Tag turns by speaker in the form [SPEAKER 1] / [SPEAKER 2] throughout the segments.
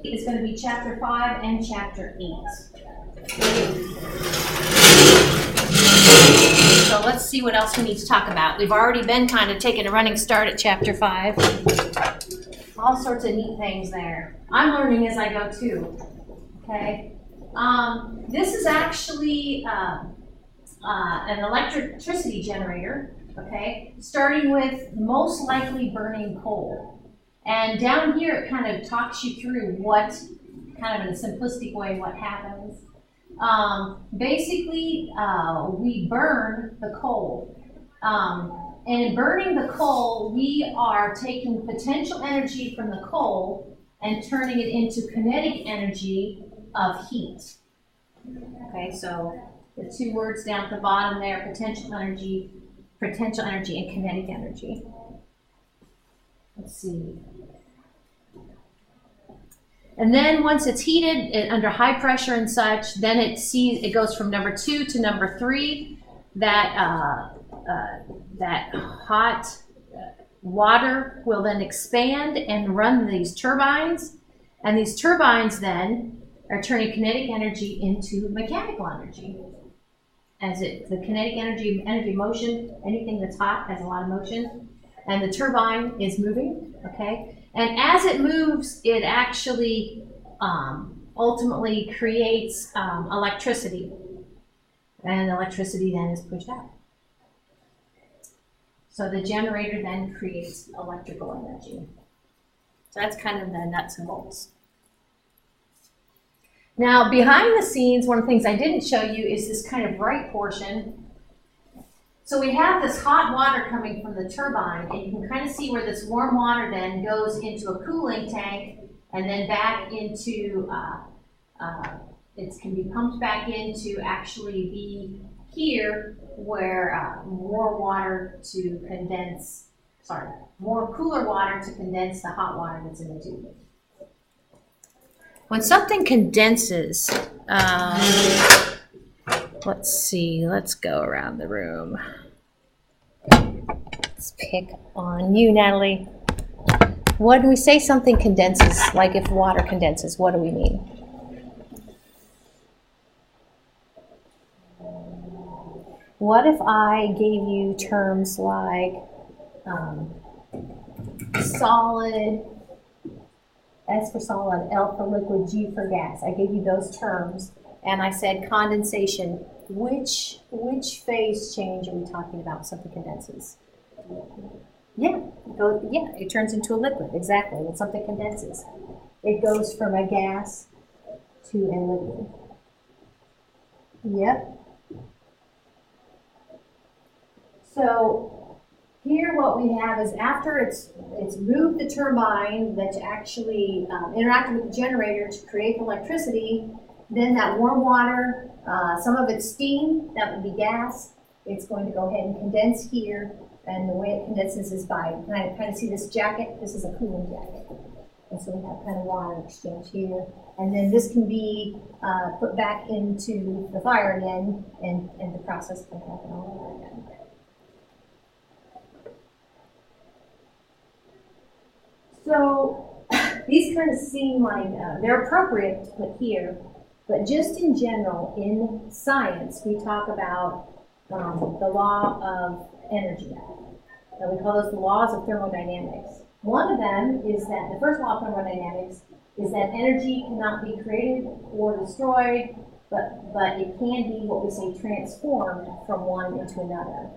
[SPEAKER 1] It's going to be chapter 5 and chapter 8. So let's see what else we need to talk about. We've already been kind of taking a running start at chapter 5. All sorts of neat things there. I'm learning as I go too. Okay. This is actually an electricity generator. Okay. Starting with most likely burning coal. And down here, it kind of talks you through what, kind of in a simplistic way, what happens. Basically, we burn the coal. And in burning the coal, we are taking potential energy from the coal and turning it into kinetic energy of heat. Okay, so the two words down at the bottom there, potential energy and kinetic energy. Let's see. And then once it's heated under high pressure and such, then it goes from number 2 to number 3. That hot water will then expand and run these turbines, and these turbines then are turning kinetic energy into mechanical energy. The kinetic energy motion, anything that's hot has a lot of motion, and the turbine is moving. Okay. And as it moves, it actually ultimately creates electricity. And electricity then is pushed out. So the generator then creates electrical energy. So that's kind of the nuts and bolts. Now, behind the scenes, one of the things I didn't show you is this kind of bright portion. So we have this hot water coming from the turbine, and you can kind of see where this warm water then goes into a cooling tank and then back into, it can be pumped back in to actually be here where more cooler water to condense the hot water that's in the tube. When something condenses, let's see, let's go around the room. Let's pick on you, Natalie. When we say something condenses, like if water condenses, what do we mean? What if I gave you terms like solid, S for solid, L for liquid, G for gas? I gave you those terms, and I said condensation. Which phase change are we talking about? Something condenses. It turns into a liquid. Exactly. When something condenses, it goes from a gas to a liquid. Yep. So here what we have is after it's moved the turbine that's actually interacted with the generator to create electricity, then that warm water, some of it's steam, that would be gas, it's going to go ahead and condense here, and the way it condenses is by, kind of see this jacket? This is a cooling jacket. And so we have kind of water exchange here. And then this can be put back into the fire again, and the process can happen all over again. So these kind of seem like they're appropriate to put here, but just in general, in science, we talk about the law of energy. And we call those the laws of thermodynamics. One of them is that the first law of thermodynamics is that energy cannot be created or destroyed, but it can be what we say transformed from one into another.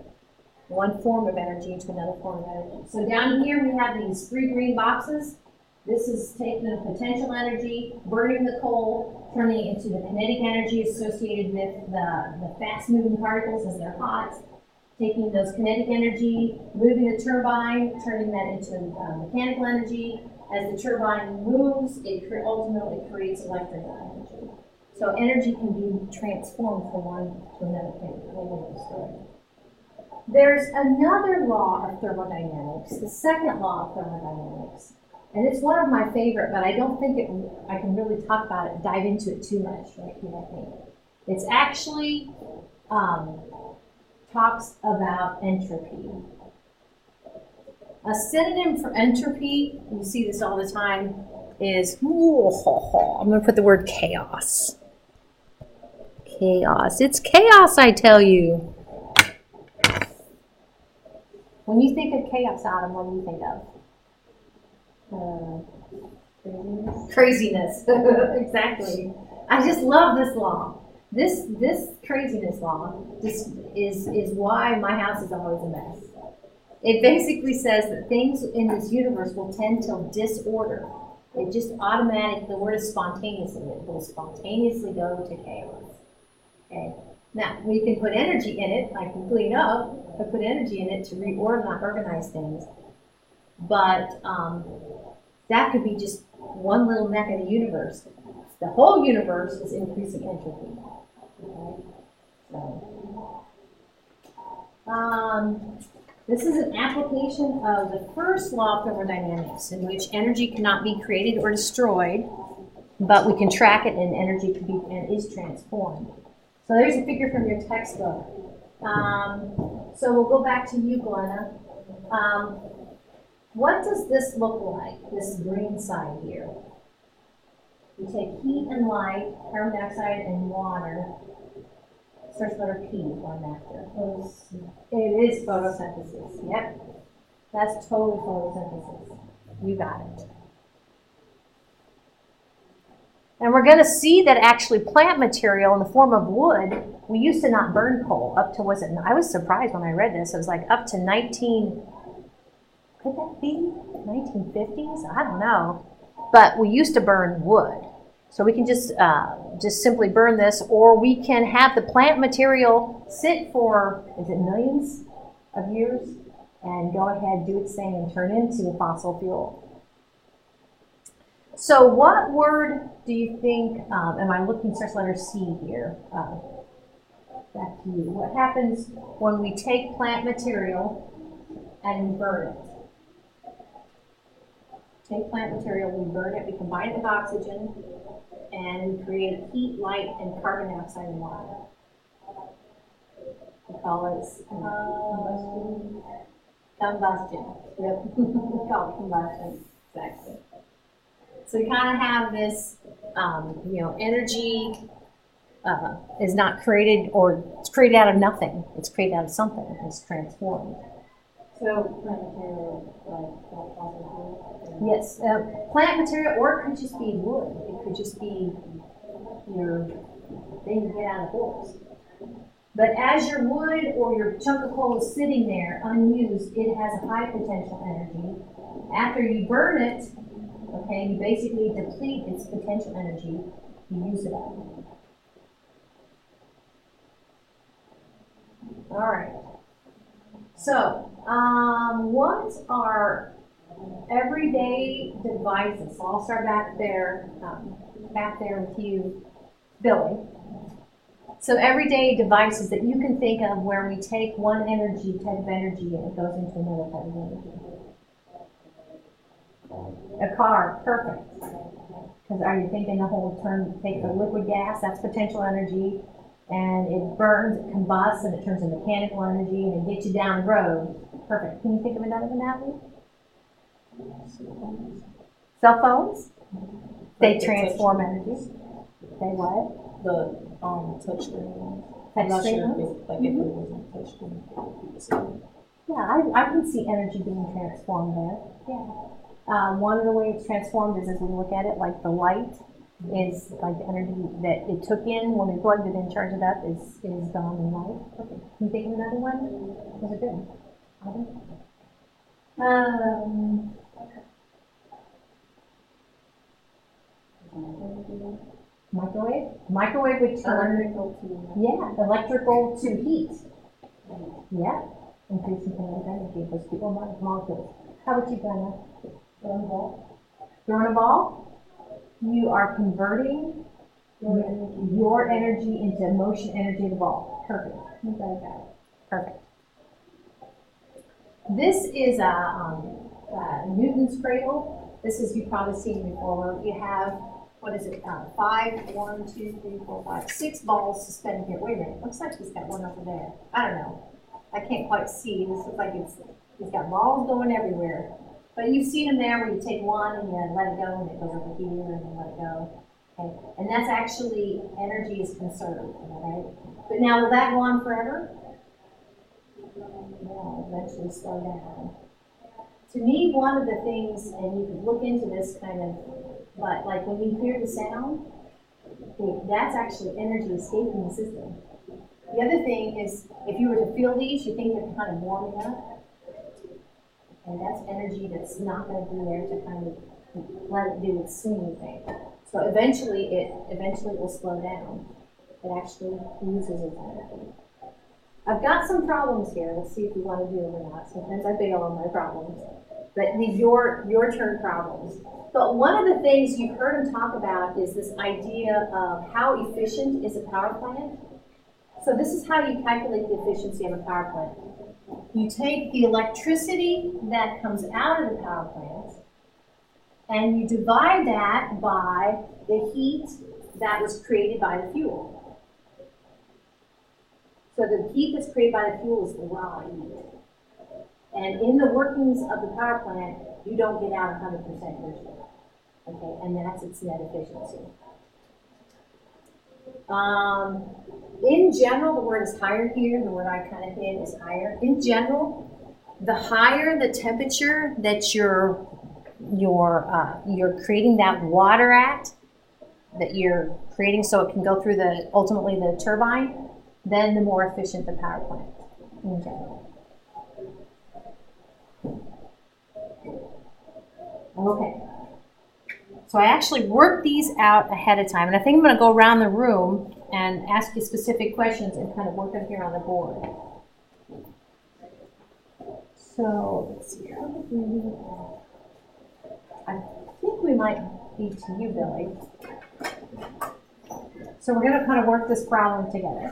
[SPEAKER 1] One form of energy into another form of energy. So down here we have these 3 green boxes. This is taking potential energy, burning the coal, turning it into the kinetic energy associated with the fast-moving particles as they're hot, taking those kinetic energy, moving the turbine, turning that into mechanical energy. As the turbine moves, it ultimately creates electrical energy. So energy can be transformed from one to another thing. There's another law of thermodynamics, the second law of thermodynamics. And it's one of my favorite, but I don't think I can really talk about it, dive into it too much right here, I think. It's actually talks about entropy. A synonym for entropy, you see this all the time, is, I'm going to put the word chaos. Chaos. It's chaos, I tell you. When you think of chaos, Adam, what do you think of? Craziness. Exactly. I just love this law. This craziness law is why my house is always a mess. It basically says that things in this universe will tend to disorder. It just automatically, the word is spontaneously. It will spontaneously go to chaos. Okay. Now, we can put energy in it, like clean up, but put energy in it to reorganize things. But that could be just one little neck of the universe. The whole universe is increasing entropy. Okay? So, this is an application of the first law of thermodynamics, in which energy cannot be created or destroyed, but we can track it, and energy can be and is transformed. So there's a figure from your textbook. So we'll go back to you, Glenna. What does this look like, this green side here? We take heat and light, carbon dioxide and water. Starts letter P, one after. It is photosynthesis. Yep. That's totally photosynthesis. You got it. And we're going to see that actually plant material in the form of wood, we used to not burn coal up to, I was surprised when I read this. It was like up to could that be 1950s? I don't know. But we used to burn wood. So we can just simply burn this, or we can have the plant material sit for, millions of years, and go ahead, do its thing, and turn into a fossil fuel. So what word do you think, am I looking, starts letter C here, back to you. What happens when we take plant material and we burn it? Take plant material, we burn it, we combine it with oxygen, and we create heat, light, and carbon dioxide and water. We call it combustion. Yep, we call it combustion. Exactly. So we kind of have this, energy is not created, or it's created out of nothing. It's created out of something. It's transformed.
[SPEAKER 2] So plant material, like fossil fuel?
[SPEAKER 1] Yes, plant material, or it could just be wood. It could just be your thing you get out of forest. But as your wood or your chunk of coal is sitting there unused, it has a high potential energy. After you burn it, okay, you basically deplete its potential energy. You use it up. All right. So, what are everyday devices? So I'll start back there with you, Billy. So everyday devices that you can think of where we take one type of energy and it goes into another type of energy. A car, perfect. Because are you thinking the whole term, take the liquid gas, that's potential energy, and it burns, it combusts, and it turns into mechanical energy, and it gets you down the road. Perfect. Can you think of another one, Natalie? Cell phones? They transform energy. They what?
[SPEAKER 2] The touch screen.
[SPEAKER 1] Touch screen?
[SPEAKER 2] If it wasn't touch screen.
[SPEAKER 1] Yeah, I can see energy being transformed there. Yeah. One of the ways it's transformed is as we look at it, like the light is like the energy that it took in when we plugged it in, charged it up, is gone in light. Okay. Can you think of another one? Those are good. Microwave? Microwave would turn electrical to heat. Yeah. Increasing kinetic energy of those two molecules. How about you, Glenna? Throwing a ball? Throwing a ball? You are converting your energy into motion energy of the ball. Perfect. You got it. Perfect. This is Newton's cradle. This is, you've probably seen before. You have, what is it, 6 balls suspended here. Wait a minute, looks like he's got one over there. I don't know. I can't quite see. This looks like he's got balls going everywhere. But you've seen them there where you take one and you let it go and it goes over here and you let it go. Okay, and that's actually energy is conserved, right? But now will that go on forever? No, eventually slow down. To me, one of the things, and you could look into this kind of, but like when you hear the sound, that's actually energy escaping the system. The other thing is, if you were to feel these, you think they're kind of warming up. And that's energy that's not going to be there to kind of let it do its singing thing. So eventually it will slow down. It actually uses its energy. I've got some problems here. Let's see if you want to do them or not. Sometimes I bail on my problems. But these your turn problems. But one of the things you've heard him talk about is this idea of how efficient is a power plant. So this is how you calculate the efficiency of a power plant. You take the electricity that comes out of the power plant and you divide that by the heat that was created by the fuel. So the heat that's created by the fuel is the raw heat. And in the workings of the power plant, you don't get out 100% usually. Okay, and that's its net efficiency. In general, the word is higher here. The word I kind of hit is higher. In general, the higher the temperature that you're creating that water at, that you're creating so it can go through ultimately the turbine, then the more efficient the power plant in general. Okay. So I actually worked these out ahead of time, and I think I'm going to go around the room and ask you specific questions and kind of work them here on the board. So let's see. I think we might be to you, Billy. So we're going to kind of work this problem together.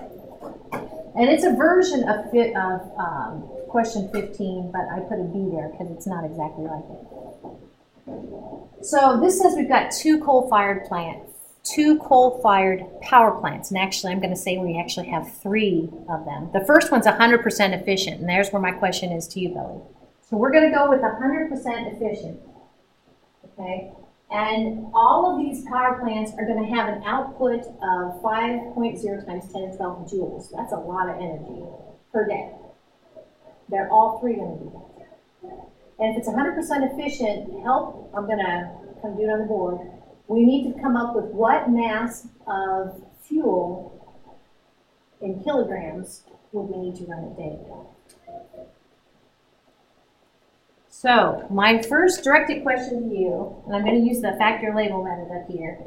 [SPEAKER 1] And it's a version of question 15, but I put a B there because it's not exactly like it. So this says we've got two coal-fired power plants. And actually, I'm going to say we actually have 3 of them. The first one's 100% efficient, and there's where my question is to you, Billy. So we're going to go with 100% efficient. Okay? And all of these power plants are going to have an output of 5.0 times 10 to the 12 joules. That's a lot of energy per day. They're all 3 going to do that. And if it's 100% efficient, I'm going to come do it on the board. We need to come up with what mass of fuel in kilograms would we need to run it daily. So my first directed question to you, and I'm going to use the factor label method up here.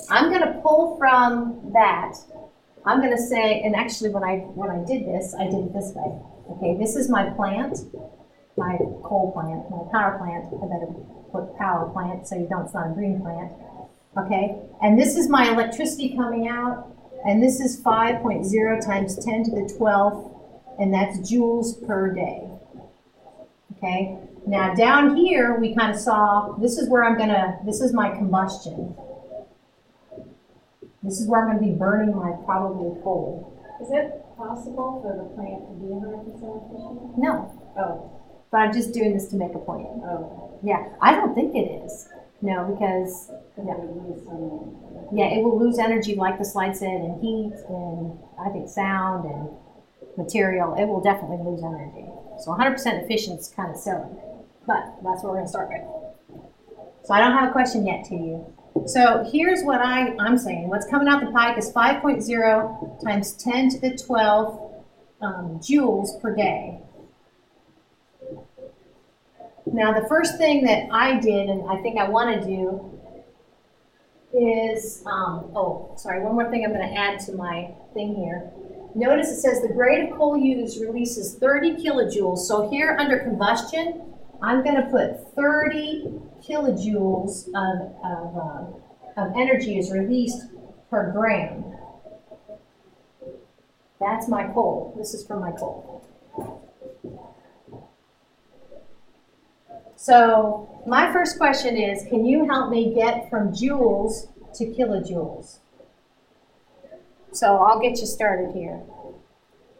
[SPEAKER 1] I'm going to pull from that. I'm going to say, and actually when I did this, I did it this way. Okay, this is my plant. My coal plant, my power plant. I better put power plant so it's not a green plant. Okay, and this is my electricity coming out, and this is 5.0 times 10 to the 12th, and that's joules per day. Okay, now down here we kind of saw, this is my combustion. This is where I'm going to be burning my probably coal.
[SPEAKER 2] Is it possible for the plant to be 100% efficient?
[SPEAKER 1] No.
[SPEAKER 2] Oh.
[SPEAKER 1] But I'm just doing this to make a point.
[SPEAKER 2] Oh.
[SPEAKER 1] Yeah, I don't think it is. No, because it will lose energy, like the slide said, and heat, and I think sound and material. It will definitely lose energy. So 100% efficient is kind of silly, but that's what we're going to start with. So I don't have a question yet to you. So here's what I'm saying. What's coming out the pike is 5.0 times 10 to the 12 joules per day. Now, the first thing that I did, and I think I want to do, is, one more thing I'm going to add to my thing here. Notice it says the grade of coal used releases 30 kilojoules. So here under combustion, I'm going to put 30 kilojoules of energy is released per gram. That's my coal. This is from my coal. So my first question is, can you help me get from joules to kilojoules? So I'll get you started here.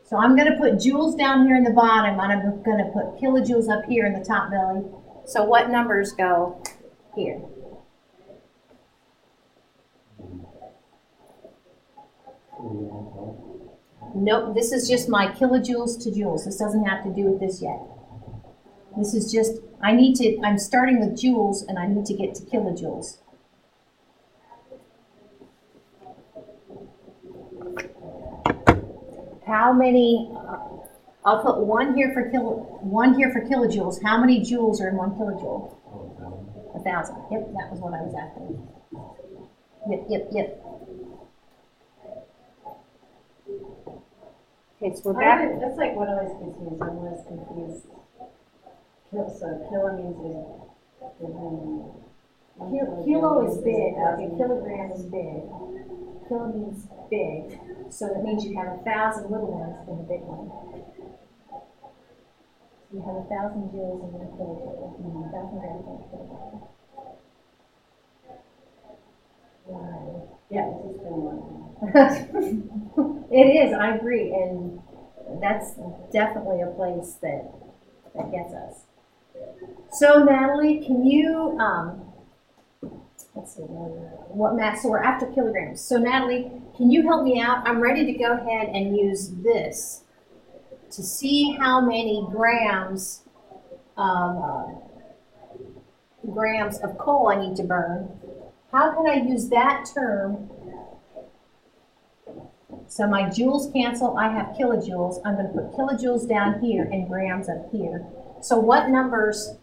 [SPEAKER 1] So I'm going to put joules down here in the bottom, and I'm going to put kilojoules up here in the top, Billy. So what numbers go here? Nope, this is just my kilojoules to joules. This doesn't have to do with this yet. This is just, I'm starting with joules and I need to get to kilojoules. How many, I'll put one here for kilojoules. How many joules are in 1 kilojoule? 1,000. Yep, that was what I was asking. Yep. Okay, so we're back.
[SPEAKER 2] That's like what I was confused. I'm always confused. So kilo means
[SPEAKER 1] Kilo is big, okay, kilogram is big. Kilo means big, so that means you have 1,000 little ones in the big one. You have 1,000 joules in your kilojoule, 1,000 grams in a kilogram. Wow.
[SPEAKER 2] yeah, it's just been one.
[SPEAKER 1] It is, I agree, and that's definitely a place that gets us. So Natalie, can you, let's see, what mass, so we're after kilograms. So Natalie, can you help me out? I'm ready to go ahead and use this to see how many grams of coal I need to burn. How can I use that term? So my joules cancel, I have kilojoules. I'm going to put kilojoules down here and grams up here. So what numbers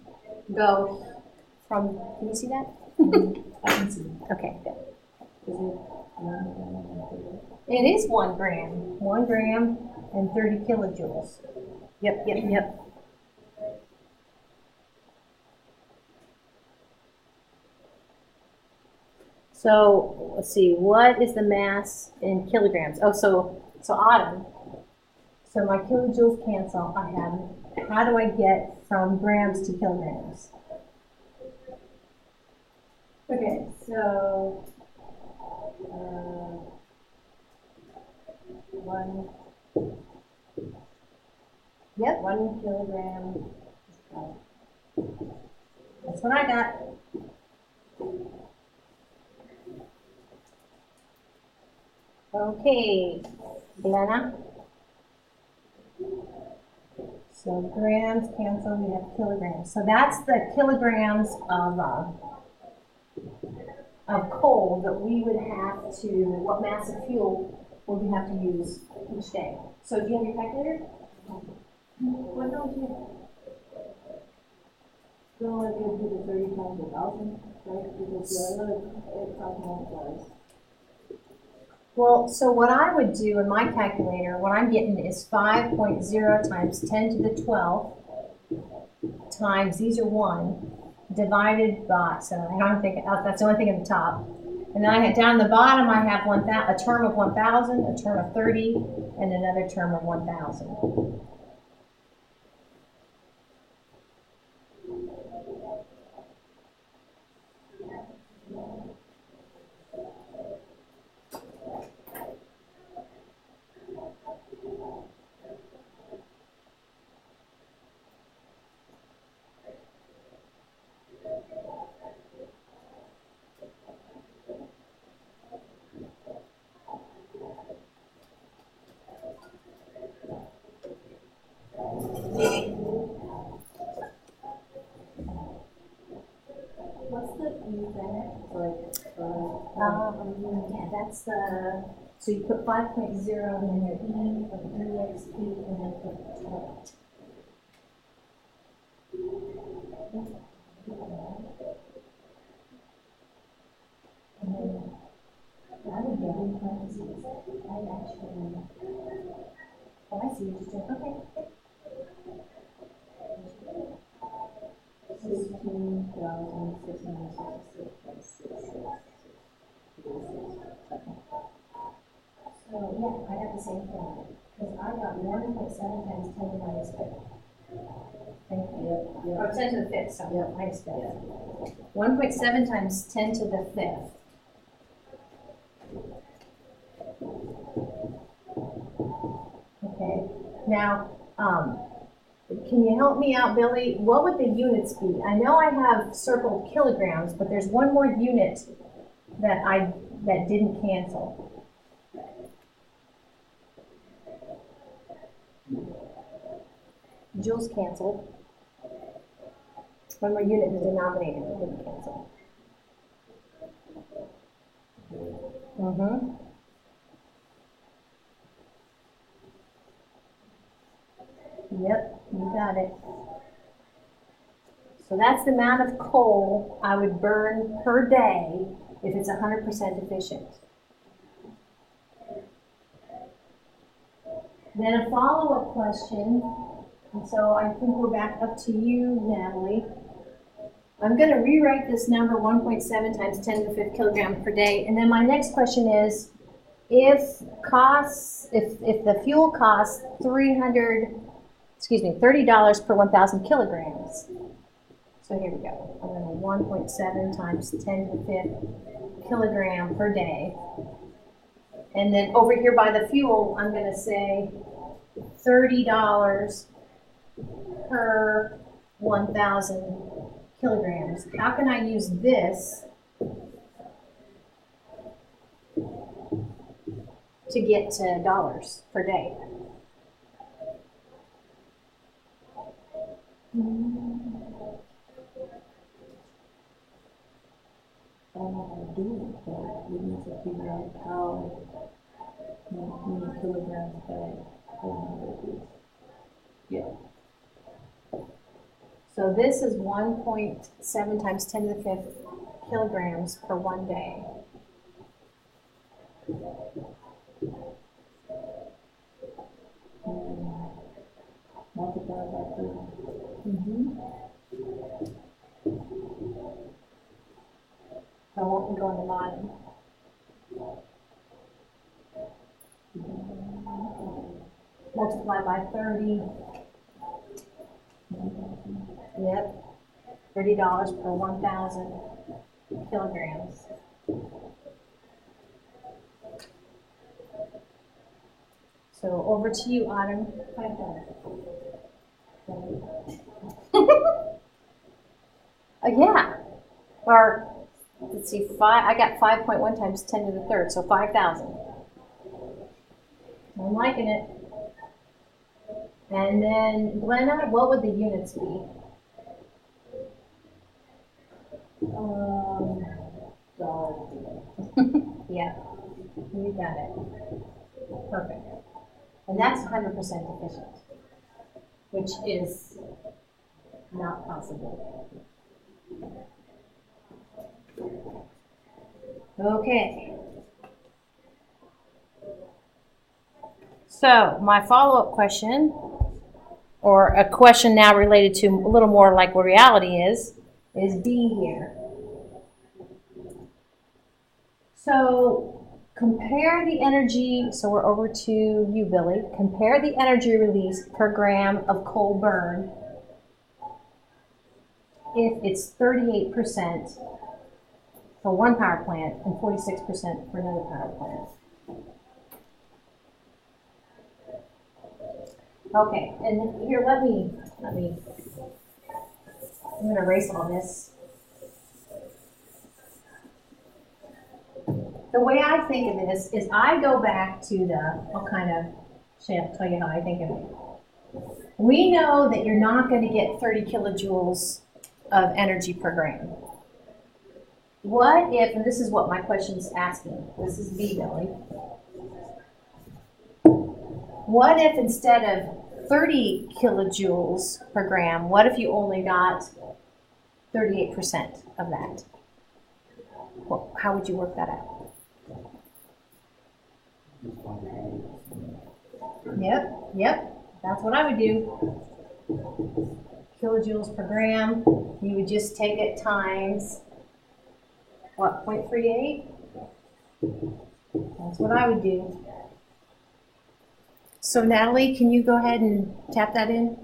[SPEAKER 1] go from, can you see that?
[SPEAKER 2] I can see.
[SPEAKER 1] Okay, good.
[SPEAKER 2] Is it 1 gram?
[SPEAKER 1] It is 1 gram. 1 gram and 30 kilojoules. Yep. So let's see, what is the mass in kilograms? Oh, so Autumn. So my kilojoules cancel. I have, how do I get from grams to kilograms?
[SPEAKER 2] Okay, so
[SPEAKER 1] Yep,
[SPEAKER 2] 1 kilogram is about,
[SPEAKER 1] that's what I got. Okay, Glenna. So grams cancel, we have kilograms. So that's the kilograms of coal that we would have to, what mass of fuel would we have to use each day. So do you have your calculator?
[SPEAKER 2] what don't you? Don't let me do the 30 times 1,000, right? Because the other, it's multiplies.
[SPEAKER 1] Well, so what I would do in my calculator, what I'm getting is 5.0 times 10 to the 12 times, these are 1, divided by, so I don't think, that's the only thing at the top. And then I had down the bottom, I have a term of 1,000, a term of 30, and another term of 1,000.
[SPEAKER 2] What's the E
[SPEAKER 1] Yeah, that's the, so you put 5.0 and then your E of EXP and then put 12. And then I would get in parentheses. I actually, oh, I see what you're doing. Okay.
[SPEAKER 2] 16,666.66.
[SPEAKER 1] So yeah, I got the same thing, because I got 1.7 times 10 to the minus 5. Thank you.
[SPEAKER 2] Yeah.
[SPEAKER 1] Or 10 to the 5th, sorry,
[SPEAKER 2] Yeah.
[SPEAKER 1] minus 5. 1.7 times 10 to the 5th. Okay, now, can you help me out, Billy? What would the units be? I know I have circled kilograms, but there's one more unit that didn't cancel. Joules canceled. One more unit in the denominator that didn't cancel. Mm-hmm. Yep, you got it. So that's the amount of coal I would burn per day if it's 100% efficient. Then a follow-up question, and so I think we're back up to you, Natalie. I'm going to rewrite this number 1.7 times 10 to the 5th kilogram per day, and then my next question is, if the fuel costs $30 per 1,000 kilograms. So here we go. I'm going to 1.7 times 10 to the 5th kilogram per day. And then over here by the fuel, I'm going to say $30 per 1,000 kilograms. How can I use this to get to dollars per day?
[SPEAKER 2] I don't know how to do it, but we need to figure out how many kilograms that 400 is. Yeah.
[SPEAKER 1] So this is 1.7 times 10 to the 5th kilograms per 1 day.
[SPEAKER 2] Multiplied by 3.
[SPEAKER 1] So I won't go on the bottom. Multiply by 30. Yep. $30 per 1,000 kilograms. So over to you, Autumn. Yeah. Or let's see, I got 5.1 times 10 to the 3rd, so 5,000. I'm liking it. And then, Glenna, what would the units be? Yeah, you got it. Perfect. And that's 100% efficient, which is not possible. Okay. So my follow-up question, or a question now related to a little more like what reality is B here. So compare the energy, so we're over to you, Billy. Compare the energy release per gram of coal burn if it's 38% for one power plant and 46% for another power plant. Okay, and here, let me, I'm going to erase all this. The way I think of this is I go back to I'll kind of tell you how I think of it. We know that you're not going to get 30 kilojoules of energy per gram. What if, and this is what my question's asking, this is B, Billy. What if instead of 30 kilojoules per gram, what if you only got 38% of that? Well, how would you work that out? Yep, that's what I would do. Kilojoules per gram, you would just take it times, what, 0.38? That's what I would do. So Natalie, can you go ahead and tap that in?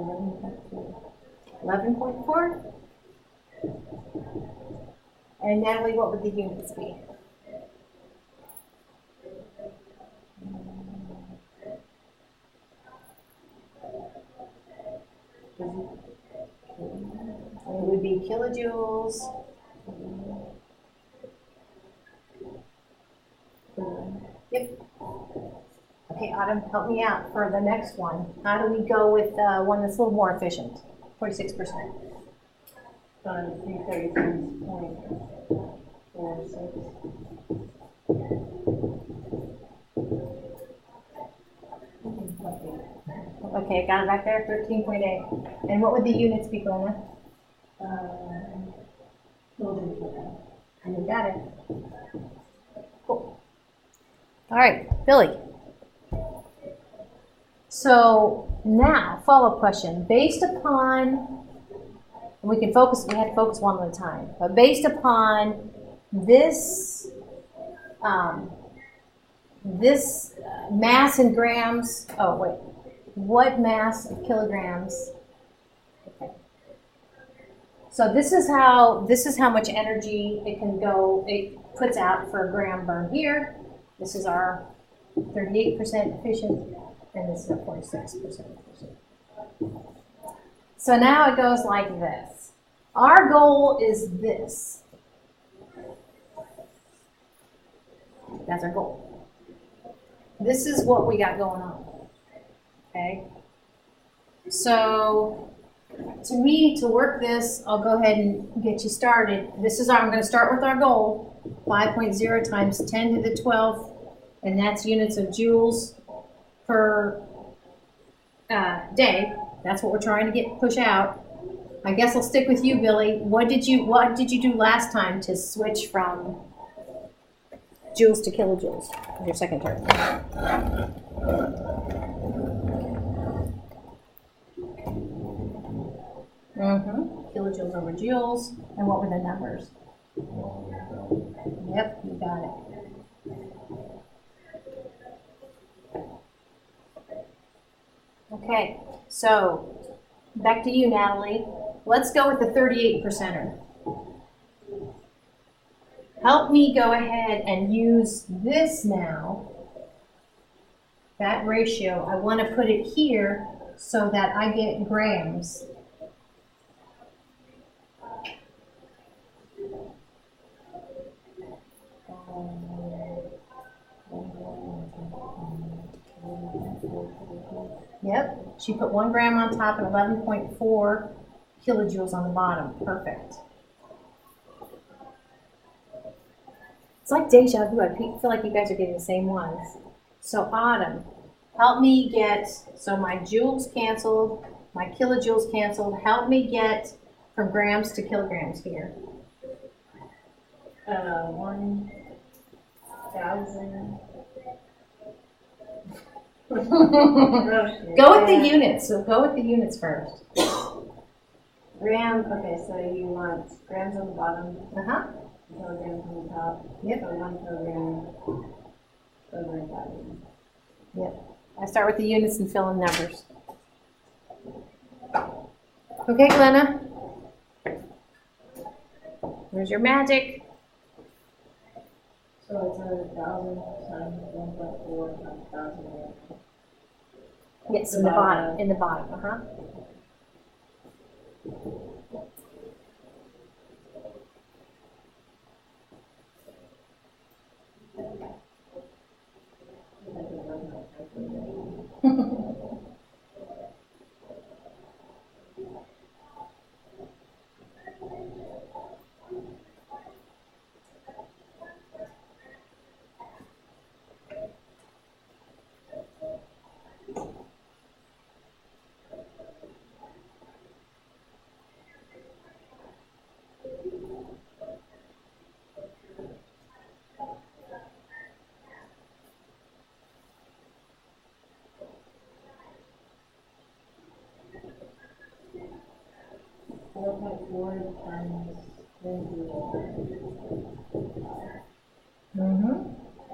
[SPEAKER 2] 11.4.
[SPEAKER 1] 11.4? And Natalie, what would the units be? It would be kilojoules. Yep. Okay, Autumn, help me out for the next one. How do we go with one that's a little more efficient? 46%.
[SPEAKER 2] 336.46.
[SPEAKER 1] Okay, got it back there, 13.8. And what would the units be, Glenna? You got it. Cool. All right, Billy. So now, follow-up question. Based upon, we had to focus one at a time, but based upon this, mass in grams, what mass of kilograms? Okay. So this is how much energy it puts out for a gram burn here. This is our 38% efficient, and this is our 46% efficient. So now it goes like this. Our goal is this. That's our goal. This is what we got going on. Okay? So, to work this, I'll go ahead and get you started. I'm going to start with our goal, 5.0 times 10 to the 12th, and that's units of joules per day. That's what we're trying to push out. I guess I'll stick with you, Billy. What did you do last time to switch from joules to kilojoules? Your second term. Kilojoules over joules. And what were the numbers? Yep, you got it. Okay, so back to you, Natalie. Let's go with the 38%er. Help me go ahead and use this now. That ratio, I want to put it here so that I get grams. Yep, she put 1 gram on top and 11.4 kilojoules on the bottom. Perfect. It's like deja vu. I feel like you guys are getting the same ones. So Autumn, help me get, so my joules canceled, my kilojoules canceled. Help me get from grams to kilograms here.
[SPEAKER 2] 1,000.
[SPEAKER 1] Go with the units. So go with the units first.
[SPEAKER 2] Gram. Okay, so you want grams on the bottom. Kilograms on the top.
[SPEAKER 1] Yep.
[SPEAKER 2] So 1 kilogram over 1,000.
[SPEAKER 1] Yep. I start with the units and fill in numbers. Okay, Glenna. Where's your magic?
[SPEAKER 2] So it's 1,000 times 1.4 times 1,000.
[SPEAKER 1] Yes, in the bottom. In the bottom.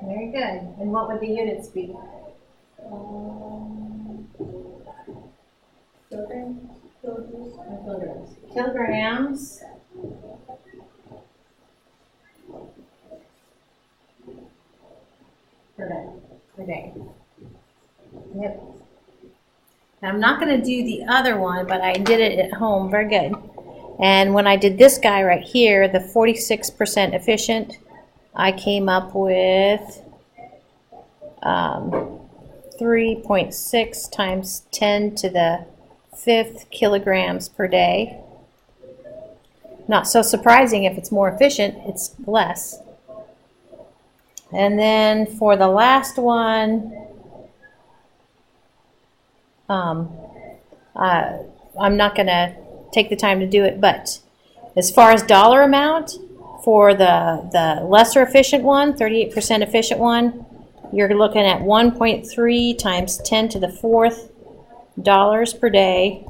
[SPEAKER 1] Very good. And what would the units be?
[SPEAKER 2] Kilograms? Kilograms? Or kilograms?
[SPEAKER 1] Kilograms. Per day. Yep. Now, I'm not going to do the other one, but I did it at home. Very good. And when I did this guy right here, the 46% efficient, I came up with 3.6 times 10 to the 5th kilograms per day. Not so surprising if it's more efficient, it's less. And then for the last one, I'm not going to take the time to do it, but as far as dollar amount, for the lesser efficient one, 38% efficient one, you're looking at 1.3 times 10 to the 4th dollars per day.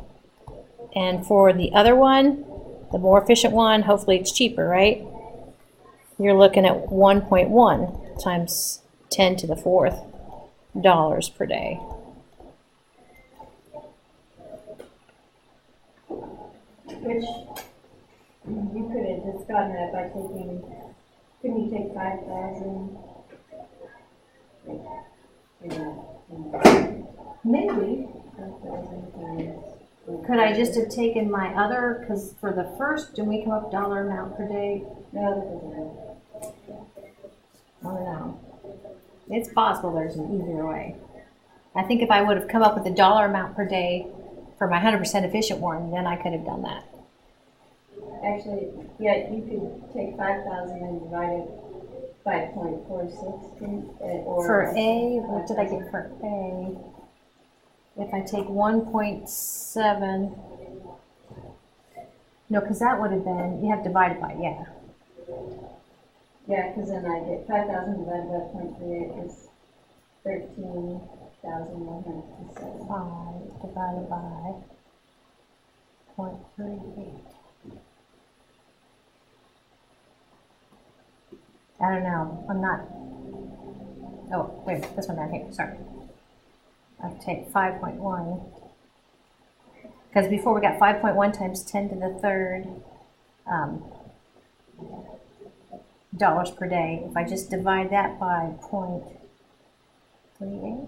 [SPEAKER 1] And for the other one, the more efficient one, hopefully it's cheaper, right? You're looking at 1.1 times 10 to the 4th dollars per day.
[SPEAKER 2] Which you could have just gotten that by taking, couldn't you take 5,000?
[SPEAKER 1] Maybe.
[SPEAKER 2] 5,000 times.
[SPEAKER 1] Could I just have taken my other, because for the first, didn't we come up dollar amount per day?
[SPEAKER 2] No, that doesn't matter.
[SPEAKER 1] I don't know. It's possible there's an easier way. I think if I would have come up with a dollar amount per day for my 100% efficient one, then I could have done that.
[SPEAKER 2] Actually, yeah, you could take 5,000 and divide it by 0.46. Or
[SPEAKER 1] For A, what did I get for A? If I take 1.7, no, because that would have been, you have divided by, yeah.
[SPEAKER 2] Yeah, because then I get 5,000 divided by 0.38 is 13,107.
[SPEAKER 1] 5 divided by 0.38. I don't know. I'm not. Oh, wait, this one down here. Sorry. I'll take 5.1. Because before we got 5.1 times 10 to the 3rd dollars per day. If I just divide that by 0.38.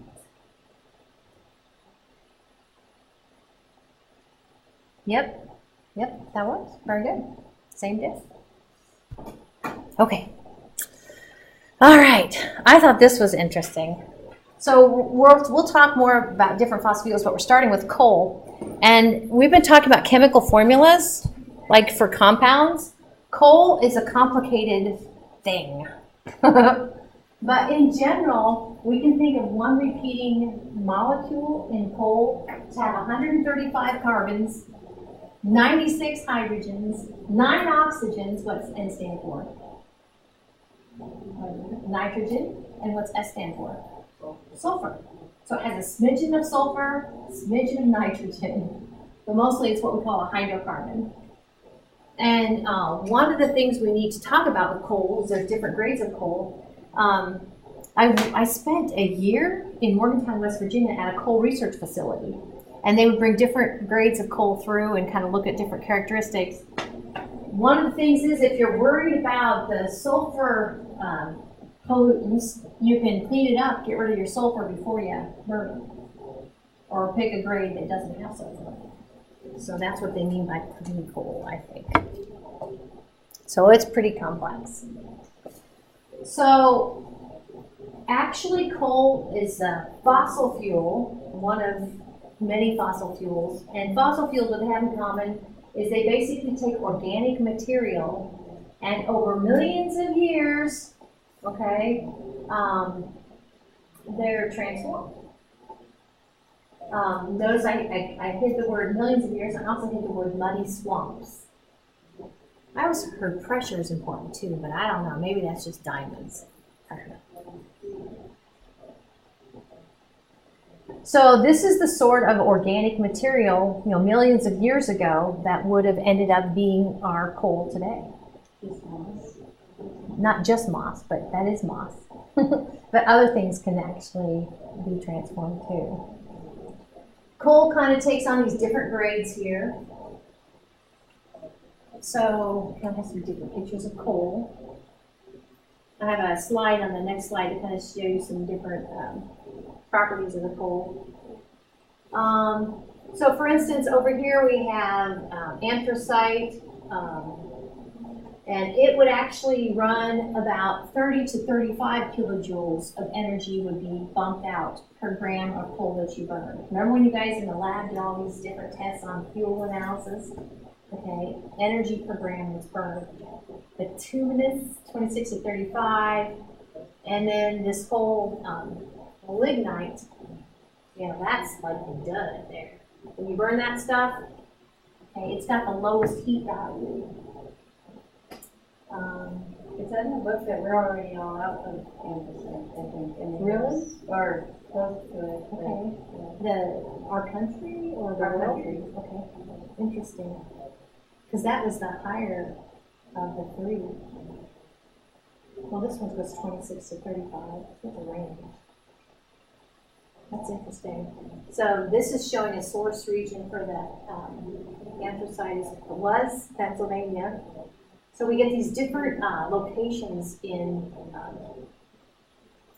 [SPEAKER 1] Yep, that works. Very good. Same diff. Okay. All right. I thought this was interesting. So we'll talk more about different fossil fuels, but we're starting with coal. And we've been talking about chemical formulas, like for compounds. Coal is a complicated thing. But in general, we can think of one repeating molecule in coal to have 135 carbons, 96 hydrogens, 9 oxygens. What's N stand for? Nitrogen. And what's S stand for? Sulfur. So it has a smidgen of sulfur, smidgen of nitrogen. But mostly it's what we call a hydrocarbon. And one of the things we need to talk about with coal is there's different grades of coal. I spent a year in Morgantown, West Virginia at a coal research facility. And they would bring different grades of coal through and kind of look at different characteristics. One of the things is if you're worried about the sulfur pollutants, you can clean it up, get rid of your sulfur before you burn it. Or pick a grade that doesn't have sulfur. So that's what they mean by clean coal, I think. So it's pretty complex. So actually coal is a fossil fuel, one of many fossil fuels. And fossil fuels, what they have in common is they basically take organic material and over millions of years, okay, they're transformed. Notice I hid the word millions of years. I also hid the word muddy swamps. I always heard pressure is important too, but I don't know. Maybe that's just diamonds. I don't know. So this is the sort of organic material, millions of years ago that would have ended up being our coal today. Not just moss, but that is moss. But other things can actually be transformed too. Coal kind of takes on these different grades here. So, kind of have some different pictures of coal. I have a slide on the next slide to kind of show you some different properties of the coal. So for instance, over here we have anthracite, and it would actually run about 30 to 35 kilojoules of energy would be bumped out per gram of coal that you burn. Remember when you guys in the lab did all these different tests on fuel analysis? Okay, energy per gram was burned. Bituminous, 26 to 35, and then this whole lignite, that's like the dud there. When you burn that stuff, okay, it's got the lowest heat value.
[SPEAKER 3] It said in the book that we're already all out of anthracite, I think.
[SPEAKER 1] Really?
[SPEAKER 3] Or close to it.
[SPEAKER 1] Okay. Our country or the
[SPEAKER 3] Our
[SPEAKER 1] world?
[SPEAKER 3] country.
[SPEAKER 1] Okay. Interesting. Because that was the higher of the three. Well, this one goes 26 to 35. That's a range. That's interesting. So this is showing a source region for the anthracite was Pennsylvania. So we get these different locations in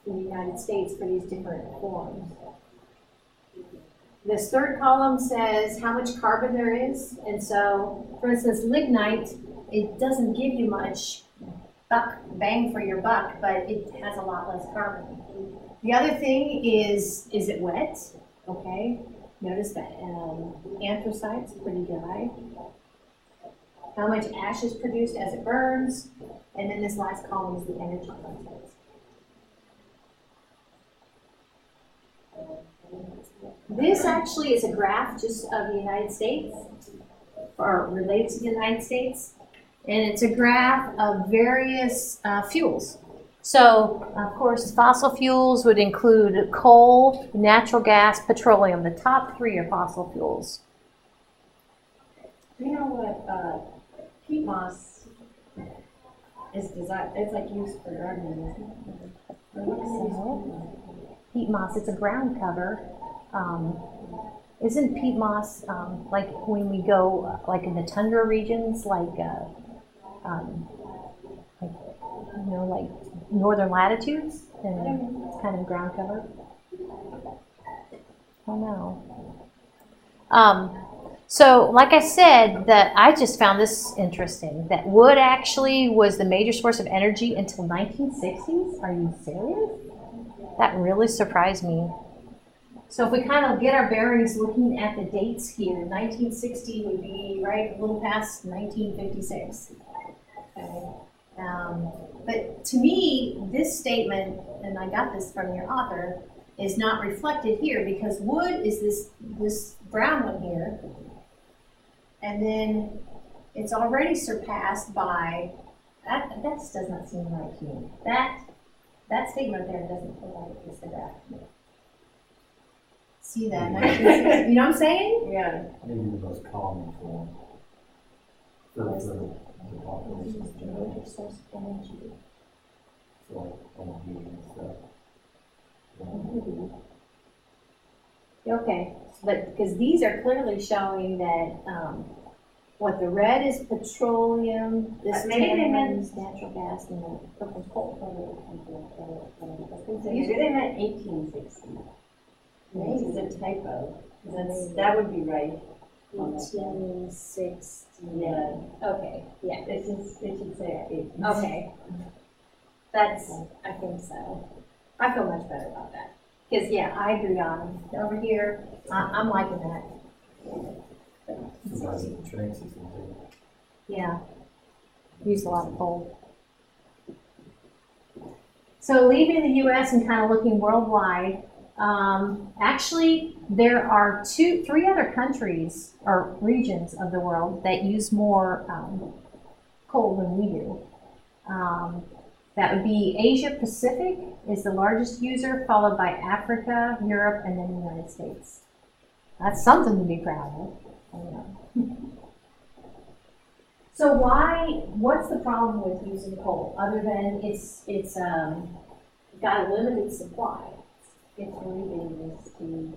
[SPEAKER 1] the United States for these different forms. This third column says how much carbon there is. And so, for instance, lignite, it doesn't give you much bang for your buck, but it has a lot less carbon. The other thing is it wet? Okay. Notice that anthracite's pretty dry. How much ash is produced as it burns, and then this last column is the energy content. This actually is a graph just of the United States, or related to the United States, and it's a graph of various fuels. So, of course, fossil fuels would include coal, natural gas, petroleum. The top three are fossil fuels.
[SPEAKER 3] Do you know what peat moss is designed? It's like used for gardening, isn't it?
[SPEAKER 1] I think so. Peat moss, it's a ground cover. Isn't peat moss like when we go like in the tundra regions, like northern latitudes, and it's kind of ground cover? I don't know. So, like I said, I just found this interesting, that wood actually was the major source of energy until 1960s. Are you serious? That really surprised me. So if we kind of get our bearings looking at the dates here, 1960 would be right a little past 1956. Okay. But to me, this statement, and I got this from your author, is not reflected here because wood is this brown one here. And then it's already surpassed by, that just does not seem right to me. That statement there doesn't feel like it's the graph. See that? 1960, you know what I'm saying?
[SPEAKER 3] Yeah.
[SPEAKER 4] Maybe the most common form for the population.
[SPEAKER 1] Major source of energy.
[SPEAKER 4] So like energy and stuff.
[SPEAKER 1] Okay, but because these are clearly showing that what the red is petroleum, this
[SPEAKER 3] Maybe they
[SPEAKER 1] tan
[SPEAKER 3] meant-
[SPEAKER 1] is natural gas, and the purple's coal.
[SPEAKER 3] Maybe they meant 1860. Maybe it's a typo. That would be right.
[SPEAKER 1] 1860.
[SPEAKER 3] Yeah.
[SPEAKER 1] Okay, yeah.
[SPEAKER 3] It should say 1860.
[SPEAKER 1] Okay. I think so. I feel much better about that. Because, yeah, I agree on over here. I'm liking that.
[SPEAKER 4] Sometimes in the train system too.
[SPEAKER 1] Yeah. Use a lot of coal. So leaving the U.S. and kind of looking worldwide, actually there are three other countries or regions of the world that use more coal than we do. That would be Asia Pacific is the largest user, followed by Africa, Europe, and then the United States. That's something to be proud of. I know. So what's the problem with using coal, other than it's got a limited supply?
[SPEAKER 3] It's really dangerous to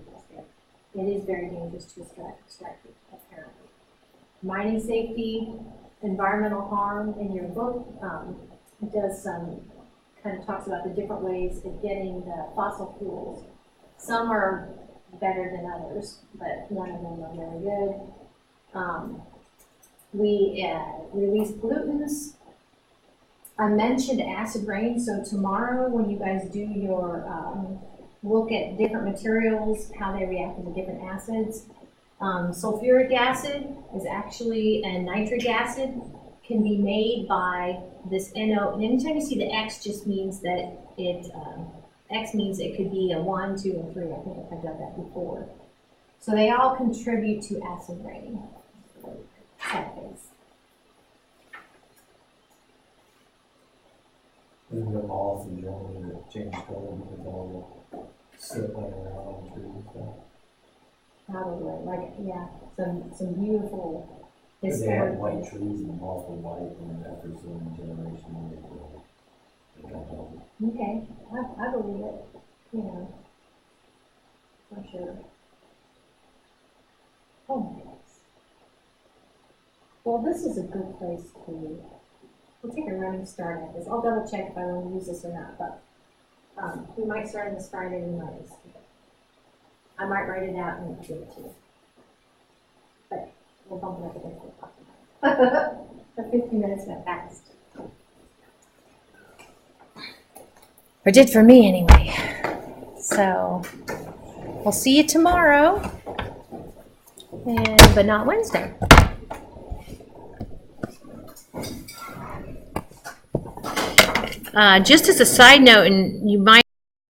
[SPEAKER 1] it is very dangerous to strike it, apparently. Mining safety, environmental harm in your book does some, kind of talks about the different ways of getting the fossil fuels. Some are better than others, but none of them are very good. We release pollutants. I mentioned acid rain, so tomorrow when you guys do your look at different materials, how they react to the different acids, sulfuric acid is actually, and nitric acid can be made by this NO. And anytime you see the X, just means that it, X means it could be a 1, 2, and 3. I think I've done that before. So they all contribute to acid rain.
[SPEAKER 4] And the moths in Germany that change color because all the soot laying around on the trees and stuff.
[SPEAKER 1] Probably, like, yeah, some beautiful
[SPEAKER 4] Because they had
[SPEAKER 1] historic.
[SPEAKER 4] white trees and moths were white, and after so many generations, they got help.
[SPEAKER 1] Okay, I believe it, you know, for sure. Oh my goodness. Well, this is a good place to, we'll take a running start at this. I'll double check if I want to use this or not, but we might start on this Friday, we might. I might write it out and give it to you. But we'll bump it up against the clock. The 15 minutes went fast. Or did for me anyway. So we'll see you tomorrow, but not Wednesday. Just as a side note, and you might